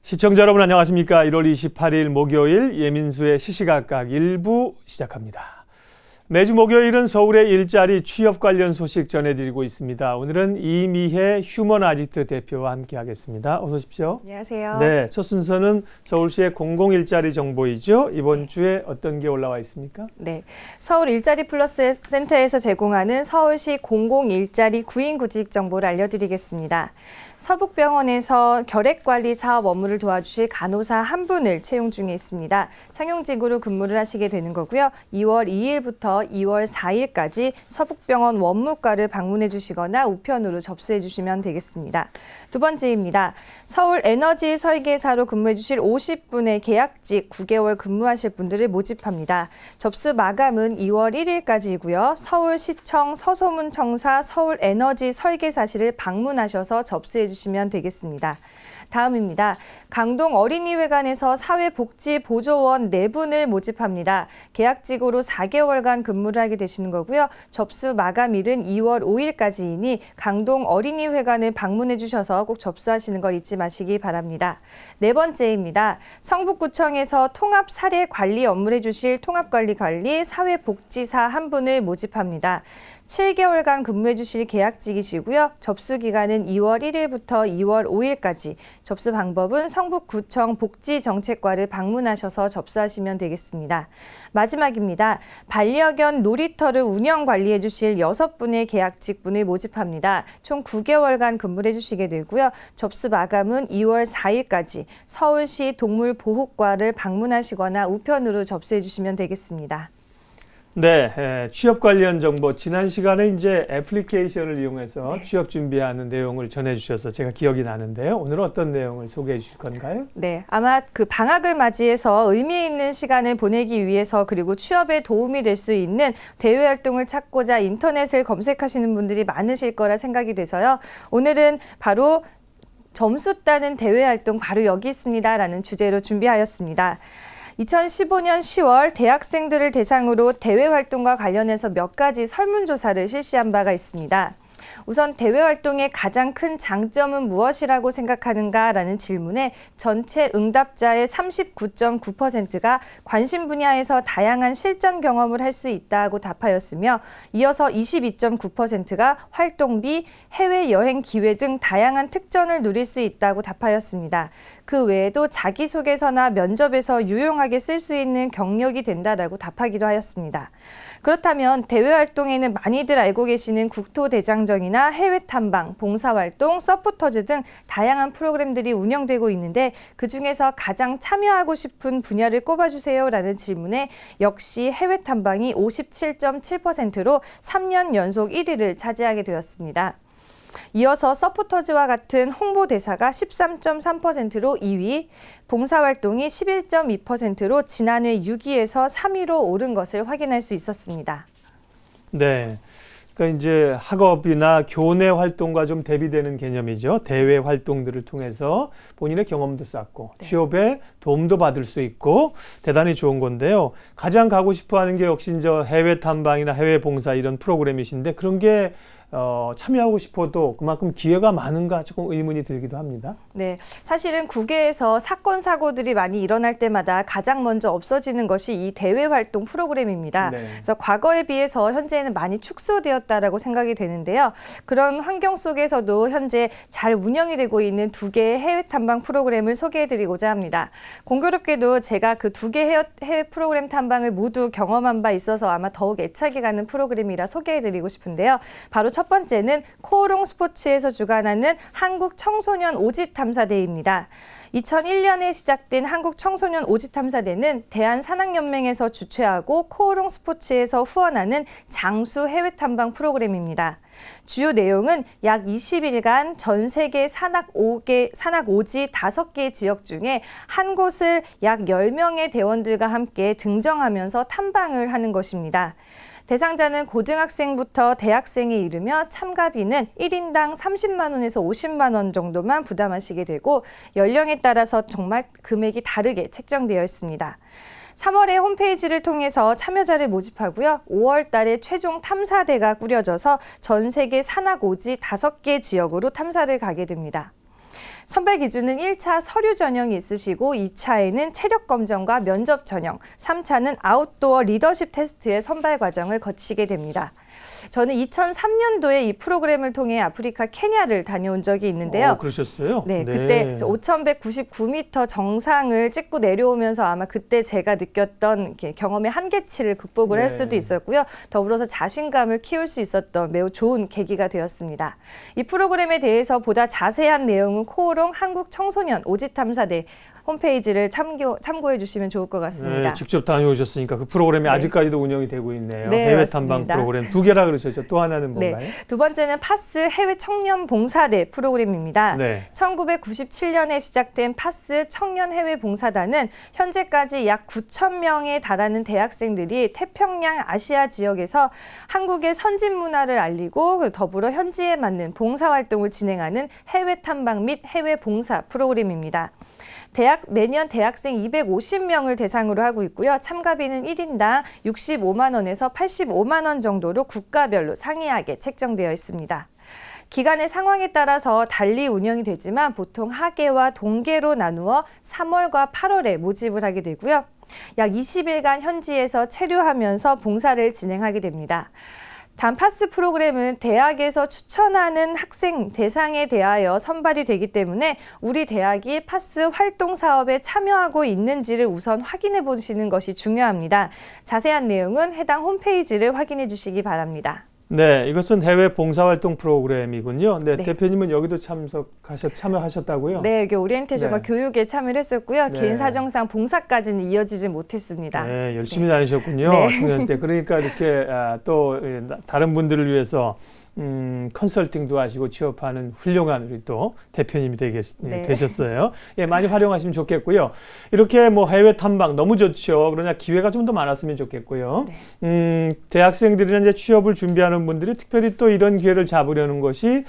시청자 여러분 안녕하십니까? 1월 28일 목요일 예민수의 시시각각 1부 시작합니다. 매주 목요일은 서울의 일자리 취업 관련 소식 전해드리고 있습니다. 오늘은 이미혜 휴먼 아지트 대표와 함께 하겠습니다. 어서 오십시오. 안녕하세요. 네, 첫 순서는 서울시의 공공일자리 정보이죠. 이번 주에 어떤 게 올라와 있습니까? 네, 서울 일자리 플러스 센터에서 제공하는 서울시 공공일자리 구인구직 정보를 알려드리겠습니다. 서북병원에서 결핵관리 사업 업무를 도와주실 간호사 한 분을 채용 중에 있습니다. 상용직으로 근무를 하시게 되는 거고요. 2월 2일부터 2월 4일까지 서북병원 원무과를 방문해 주시거나 우편으로 접수해 주시면 되겠습니다. 두 번째입니다. 서울 에너지 설계사로 근무해 주실 50분의 계약직 9개월 근무하실 분들을 모집합니다. 접수 마감은 2월 1일까지이고요. 서울시청 서소문청사 서울에너지 설계사실을 방문하셔서 접수해 주시면 되겠습니다. 다음입니다. 강동 어린이회관에서 사회복지보조원 4분을 모집합니다. 계약직으로 4개월간 근무를 하게 되시는 거고요. 접수 마감일은 2월 5일까지이니 강동 어린이회관을 방문해 주셔서 꼭 접수하시는 걸 잊지 마시기 바랍니다. 네 번째입니다. 성북구청에서 통합사례관리 업무를 해주실 통합관리 사회복지사 한 분을 모집합니다. 7개월간 근무해 주실 계약직이시고요. 접수 기간은 2월 1일부터 2월 5일까지. 접수 방법은 성북구청 복지정책과를 방문하셔서 접수하시면 되겠습니다. 마지막입니다. 반려견 놀이터를 운영 관리해 주실 6분의 계약직분을 모집합니다. 총 9개월간 근무를 해주시게 되고요. 접수 마감은 2월 4일까지 서울시 동물보호과를 방문하시거나 우편으로 접수해 주시면 되겠습니다. 네, 취업 관련 정보 지난 시간에 이제 애플리케이션을 이용해서 취업 준비하는 내용을 전해주셔서 제가 기억이 나는데요. 오늘은 어떤 내용을 소개해 주실 건가요? 네, 아마 그 방학을 맞이해서 의미 있는 시간을 보내기 위해서 그리고 취업에 도움이 될 수 있는 대외 활동을 찾고자 인터넷을 검색하시는 분들이 많으실 거라 생각이 돼서요. 오늘은 바로 점수 따는 대외 활동 바로 여기 있습니다라는 주제로 준비하였습니다. 2015년 10월 대학생들을 대상으로 대외 활동과 관련해서 몇 가지 설문조사를 실시한 바가 있습니다. 우선 대외 활동의 가장 큰 장점은 무엇이라고 생각하는가라는 질문에 전체 응답자의 39.9%가 관심 분야에서 다양한 실전 경험을 할 수 있다고 답하였으며 이어서 22.9%가 활동비, 해외여행 기회 등 다양한 특전을 누릴 수 있다고 답하였습니다. 그 외에도 자기소개서나 면접에서 유용하게 쓸 수 있는 경력이 된다라고 답하기도 하였습니다. 그렇다면 대외 활동에는 많이들 알고 계시는 국토대장정이나 해외 탐방, 봉사활동, 서포터즈 등 다양한 프로그램들이 운영되고 있는데 그중에서 가장 참여하고 싶은 분야를 꼽아주세요라는 질문에 역시 해외 탐방이 57.7%로 3년 연속 1위를 차지하게 되었습니다. 이어서 서포터즈와 같은 홍보대사가 13.3%로 2위, 봉사활동이 11.2%로 지난해 6위에서 3위로 오른 것을 확인할 수 있었습니다. 네. 그러니까 이제 학업이나 교내 활동과 좀 대비되는 개념이죠. 대외 활동들을 통해서 본인의 경험도 쌓고 취업에 도움도 받을 수 있고 대단히 좋은 건데요. 가장 가고 싶어 하는 게 역시 이제 해외 탐방이나 해외 봉사 이런 프로그램이신데 그런 게 참여하고 싶어도 그만큼 기회가 많은가 조금 의문이 들기도 합니다. 네, 사실은 국외에서 사건 사고들이 많이 일어날 때마다 가장 먼저 없어지는 것이 이 대외 활동 프로그램입니다. 네. 그래서 과거에 비해서 현재는 많이 축소되었다라고 생각이 되는데요. 그런 환경 속에서도 현재 잘 운영이 되고 있는 2개의 해외 탐방 프로그램을 소개해드리고자 합니다. 공교롭게도 제가 그 2개 해외 프로그램 탐방을 모두 경험한 바 있어서 아마 더욱 애착이 가는 프로그램이라 소개해드리고 싶은데요. 바로 첫 번째는 코오롱 스포츠에서 주관하는 한국 청소년 오지 탐사대회입니다. 2001년에 시작된 한국 청소년 오지 탐사대는 대한산악연맹에서 주최하고 코오롱 스포츠에서 후원하는 장수 해외 탐방 프로그램입니다. 주요 내용은 약 20일간 전 세계 산악 오지 5개 지역 중에 한 곳을 약 10명의 대원들과 함께 등정하면서 탐방을 하는 것입니다. 대상자는 고등학생부터 대학생에 이르며 참가비는 1인당 30만 원에서 50만 원 정도만 부담하시게 되고 연령에 따라서 정말 금액이 다르게 책정되어 있습니다. 3월에 홈페이지를 통해서 참여자를 모집하고요. 5월 달에 최종 탐사대가 꾸려져서 전 세계 산악 오지 5개 지역으로 탐사를 가게 됩니다. 선발 기준은 1차 서류 전형이 있으시고 2차에는 체력 검정과 면접 전형, 3차는 아웃도어 리더십 테스트의 선발 과정을 거치게 됩니다. 저는 2003년도에 이 프로그램을 통해 아프리카 케냐를 다녀온 적이 있는데요. 그러셨어요? 네, 그때 5,199m 정상을 찍고 내려오면서 아마 그때 제가 느꼈던 경험의 한계치를 극복을 할 수도 있었고요. 더불어서 자신감을 키울 수 있었던 매우 좋은 계기가 되었습니다. 이 프로그램에 대해서 보다 자세한 내용은 코오롱 한국청소년 오지탐사대 홈페이지를 참고해 주시면 좋을 것 같습니다. 네, 직접 다녀오셨으니까 그 프로그램이 아직까지도 운영이 되고 있네요. 네, 해외 맞습니다. 탐방 프로그램 2개라 그러셨죠. 또 하나는 뭔가요? 네, 두 번째는 파스 해외 청년 봉사대 프로그램입니다. 네. 1997년에 시작된 파스 청년 해외 봉사단은 현재까지 약 9,000명에 달하는 대학생들이 태평양 아시아 지역에서 한국의 선진 문화를 알리고 더불어 현지에 맞는 봉사활동을 진행하는 해외 탐방 및 해외 봉사 프로그램입니다. 매년 대학생 250명을 대상으로 하고 있고요. 참가비는 1인당 65만 원에서 85만 원 정도로 국가별로 상이하게 책정되어 있습니다. 기간의 상황에 따라서 달리 운영이 되지만 보통 하계와 동계로 나누어 3월과 8월에 모집을 하게 되고요. 약 20일간 현지에서 체류하면서 봉사를 진행하게 됩니다. 단파스 프로그램은 대학에서 추천하는 학생 대상에 대하여 선발이 되기 때문에 우리 대학이 파스 활동 사업에 참여하고 있는지를 우선 확인해 보시는 것이 중요합니다. 자세한 내용은 해당 홈페이지를 확인해 주시기 바랍니다. 네, 이것은 해외 봉사활동 프로그램이군요. 네, 네. 대표님은 여기도 참여하셨다고요? 네, 여기 오리엔테이션과 교육에 참여를 했었고요. 네. 개인 사정상 봉사까지는 이어지지 못했습니다. 네, 열심히 다니셨군요. 네. 청년 때. 그러니까 이렇게 또 다른 분들을 위해서 컨설팅도 하시고 취업하는 훌륭한 우리 또 대표님이 되셨어요. 예, 많이 활용하시면 좋겠고요. 이렇게 뭐 해외 탐방 너무 좋죠. 그러나 기회가 좀 더 많았으면 좋겠고요. 네. 대학생들이나 이제 취업을 준비하는 분들이 특별히 또 이런 기회를 잡으려는 것이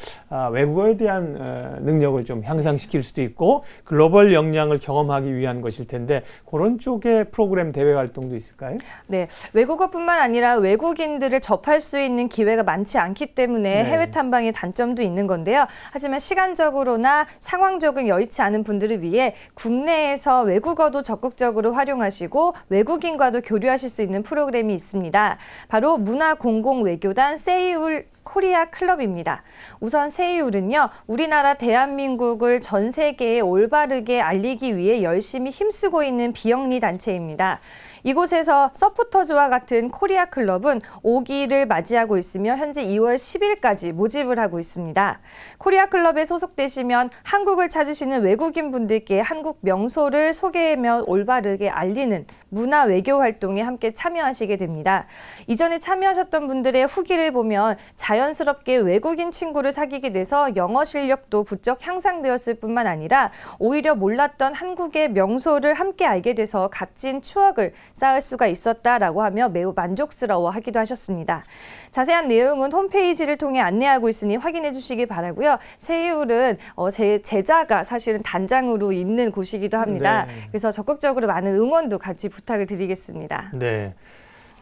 외국어에 대한 능력을 좀 향상시킬 수도 있고 글로벌 역량을 경험하기 위한 것일 텐데 그런 쪽의 프로그램 대외 활동도 있을까요? 네, 외국어뿐만 아니라 외국인들을 접할 수 있는 기회가 많지 않기 때문에 해외 탐방의 단점도 있는 건데요. 하지만 시간적으로나 상황적으로 여의치 않은 분들을 위해 국내에서 외국어도 적극적으로 활용하시고 외국인과도 교류하실 수 있는 프로그램이 있습니다. 바로 문화공공외교단 세이울 코리아 클럽입니다. 우선 세이울은요, 우리나라 대한민국을 전 세계에 올바르게 알리기 위해 열심히 힘쓰고 있는 비영리 단체입니다. 이곳에서 서포터즈와 같은 코리아 클럽은 5기를 맞이하고 있으며 현재 2월 10일까지 모집을 하고 있습니다. 코리아 클럽에 소속되시면 한국을 찾으시는 외국인 분들께 한국 명소를 소개하며 올바르게 알리는 문화 외교 활동에 함께 참여하시게 됩니다. 이전에 참여하셨던 분들의 후기를 보면 자연스럽게 외국인 친구를 사귀게 돼서 영어 실력도 부쩍 향상되었을 뿐만 아니라 오히려 몰랐던 한국의 명소를 함께 알게 돼서 값진 추억을 쌓을 수가 있었다라고 하며 매우 만족스러워 하기도 하셨습니다. 자세한 내용은 홈페이지를 통해 안내하고 있으니 확인해 주시기 바라고요. 세이울은 제 제자가 사실은 단장으로 있는 곳이기도 합니다. 네. 그래서 적극적으로 많은 응원도 같이 부탁을 드리겠습니다. 네.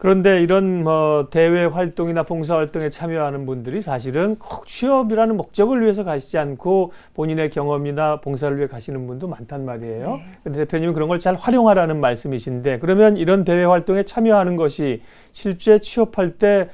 그런데 이런 대외 활동이나 봉사 활동에 참여하는 분들이 사실은 꼭 취업이라는 목적을 위해서 가시지 않고 본인의 경험이나 봉사를 위해 가시는 분도 많단 말이에요. 네. 근데 대표님은 그런 걸 잘 활용하라는 말씀이신데 그러면 이런 대외 활동에 참여하는 것이 실제 취업할 때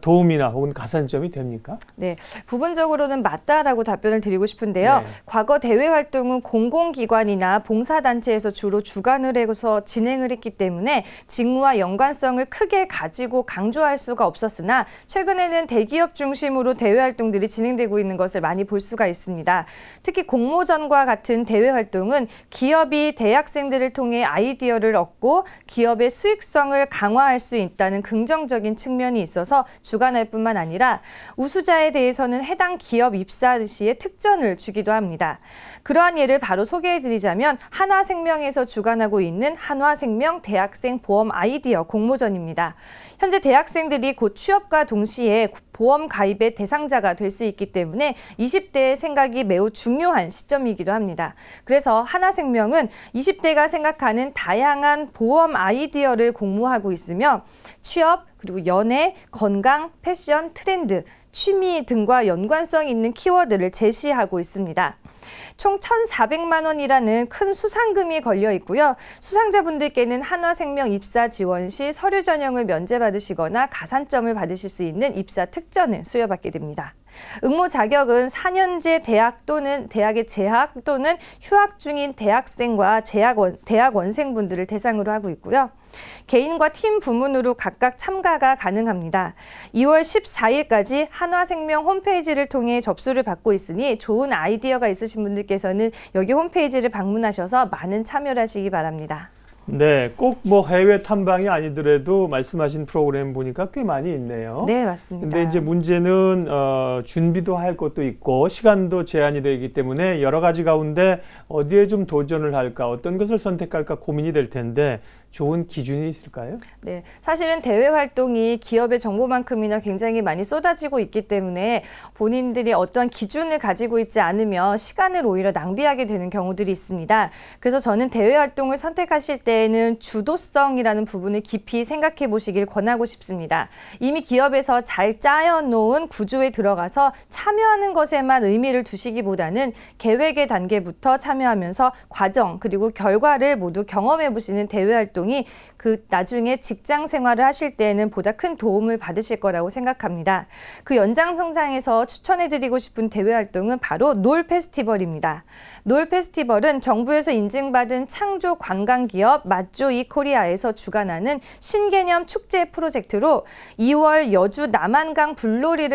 도움이나 혹은 가산점이 됩니까? 네, 부분적으로는 맞다라고 답변을 드리고 싶은데요. 네. 과거 대외 활동은 공공기관이나 봉사단체에서 주로 주관을 해서 진행을 했기 때문에 직무와 연관성을 크게 가지고 강조할 수가 없었으나 최근에는 대기업 중심으로 대외 활동들이 진행되고 있는 것을 많이 볼 수가 있습니다. 특히 공모전과 같은 대외 활동은 기업이 대학생들을 통해 아이디어를 얻고 기업의 수익성을 강화할 수 있다는 긍정적인 측면이 있어서 주관할 뿐만 아니라 우수자에 대해서는 해당 기업 입사 시에 특전을 주기도 합니다. 그러한 예를 바로 소개해드리자면 한화생명에서 주관하고 있는 한화생명 대학생 보험 아이디어 공모전입니다. 현재 대학생들이 곧 취업과 동시에 보험 가입의 대상자가 될 수 있기 때문에 20대의 생각이 매우 중요한 시점이기도 합니다. 그래서 한화생명은 20대가 생각하는 다양한 보험 아이디어를 공모하고 있으며 취업, 그리고 연애, 건강, 패션, 트렌드, 취미 등과 연관성 있는 키워드를 제시하고 있습니다. 총 1,400만 원이라는 큰 수상금이 걸려 있고요. 수상자분들께는 한화생명 입사 지원 시 서류 전형을 면제받으시거나 가산점을 받으실 수 있는 입사 특전을 수여받게 됩니다. 응모 자격은 4년제 대학 또는 대학에 재학 또는 휴학 중인 대학생과 대학원생분들을 대상으로 하고 있고요. 개인과 팀 부문으로 각각 참가가 가능합니다. 2월 14일까지 한화생명 홈페이지를 통해 접수를 받고 있으니 좋은 아이디어가 있으신 분들께서는 여기 홈페이지를 방문하셔서 많은 참여를 하시기 바랍니다. 네, 꼭 뭐 해외 탐방이 아니더라도 말씀하신 프로그램 보니까 꽤 많이 있네요. 네, 맞습니다. 근데 이제 문제는 준비도 할 것도 있고 시간도 제한이 되기 때문에 여러 가지 가운데 어디에 좀 도전을 할까, 어떤 것을 선택할까 고민이 될 텐데 좋은 기준이 있을까요? 네, 사실은 대외 활동이 기업의 정보만큼이나 굉장히 많이 쏟아지고 있기 때문에 본인들이 어떠한 기준을 가지고 있지 않으면 시간을 오히려 낭비하게 되는 경우들이 있습니다. 그래서 저는 대외 활동을 선택하실 때에는 주도성이라는 부분을 깊이 생각해 보시길 권하고 싶습니다. 이미 기업에서 잘 짜여놓은 구조에 들어가서 참여하는 것에만 의미를 두시기보다는 계획의 단계부터 참여하면서 과정 그리고 결과를 모두 경험해 보시는 대외 활동 그 나중에 직장 생활을 하실 때에는 보다 큰 도움을 받으실 거라고 생각합니다. 그 연장선상에서 추천해드리고 싶은 대외 활동은 바로 놀 페스티벌입니다. 놀 페스티벌은 정부에서 인증받은 창조 관광기업 맛조이 코리아에서 주관하는 신개념 축제 프로젝트로 2월 여주 남한강 불놀이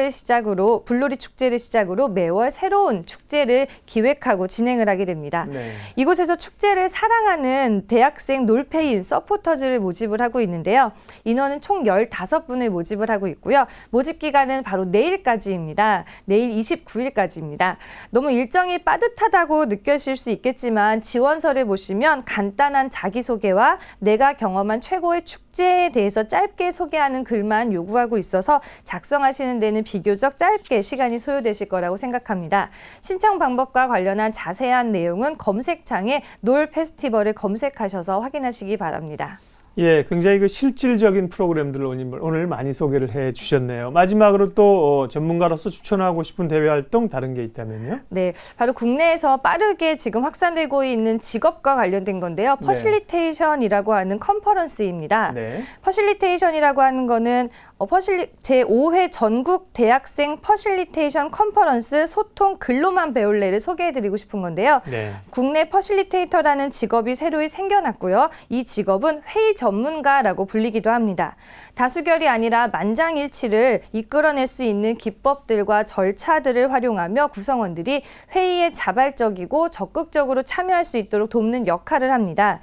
축제를 시작으로 매월 새로운 축제를 기획하고 진행을 하게 됩니다. 네. 이곳에서 축제를 사랑하는 대학생 놀페인 서포터즈를 모집을 하고 있는데요. 인원은 총 15분을 모집을 하고 있고요. 모집 기간은 바로 내일까지입니다. 내일 29일까지입니다. 너무 일정이 빠듯하다고 느껴질 수 있겠지만 지원서를 보시면 간단한 자기소개와 내가 경험한 최고의 축제에 대해서 짧게 소개하는 글만 요구하고 있어서 작성하시는 데는 비교적 짧게 시간이 소요되실 거라고 생각합니다. 신청 방법과 관련한 자세한 내용은 검색창에 놀 페스티벌을 검색하셔서 확인하시기 바랍니다. 예, 굉장히 그 실질적인 프로그램들을 오늘 많이 소개를 해 주셨네요. 마지막으로 또 전문가로서 추천하고 싶은 대외 활동 다른 게 있다면요? 네, 바로 국내에서 빠르게 지금 확산되고 있는 직업과 관련된 건데요. 네. 퍼실리테이션이라고 하는 컨퍼런스입니다. 네. 퍼실리테이션이라고 하는 거는 제5회 전국 대학생 퍼실리테이션 컨퍼런스 소통 글로만 배울래를 소개해드리고 싶은 건데요. 네. 국내 퍼실리테이터라는 직업이 새로이 생겨났고요. 이 직업은 회의 전문가라고 불리기도 합니다. 다수결이 아니라 만장일치를 이끌어낼 수 있는 기법들과 절차들을 활용하며 구성원들이 회의에 자발적이고 적극적으로 참여할 수 있도록 돕는 역할을 합니다.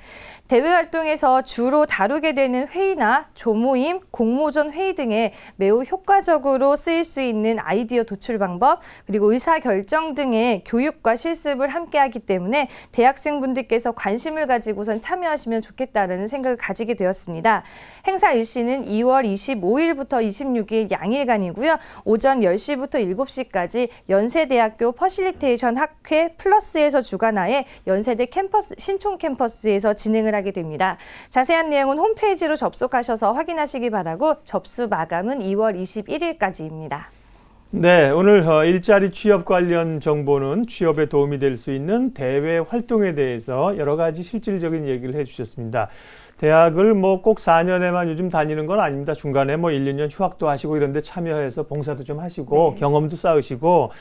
대외 활동에서 주로 다루게 되는 회의나 조모임, 공모전 회의 등에 매우 효과적으로 쓰일 수 있는 아이디어 도출 방법, 그리고 의사결정 등의 교육과 실습을 함께하기 때문에 대학생분들께서 관심을 가지고선 참여하시면 좋겠다는 생각을 가지게 되었습니다. 행사 일시는 2월 25일부터 26일 양일간이고요. 오전 10시부터 7시까지 연세대학교 퍼실리테이션 학회 플러스에서 주관하에 연세대 캠퍼스, 신촌 캠퍼스에서 진행을 하게 됩니다. 자세한 내용은 홈페이지로 접속하셔서 확인하시기 바라고 접수 마감은 2월 21일까지입니다. 네, 오늘 일자리 취업 관련 정보는 취업에 도움이 될 수 있는 대외 활동에 대해서 여러 가지 실질적인 얘기를 해주셨습니다. 대학을 뭐 꼭 4년에만 요즘 다니는 건 아닙니다. 중간에 뭐 1, 2년 휴학도 하시고 이런 데 참여해서 봉사도 좀 하시고 네. 경험도 쌓으시고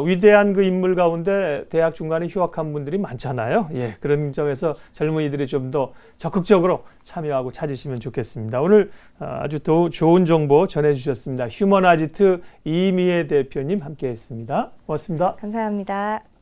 위대한 그 인물 가운데 대학 중간에 휴학한 분들이 많잖아요. 예, 그런 점에서 젊은이들이 좀 더 적극적으로 참여하고 찾으시면 좋겠습니다. 오늘 아주 좋은 정보 전해주셨습니다. 휴머나지트 이미애 대표님 함께했습니다. 고맙습니다. 감사합니다.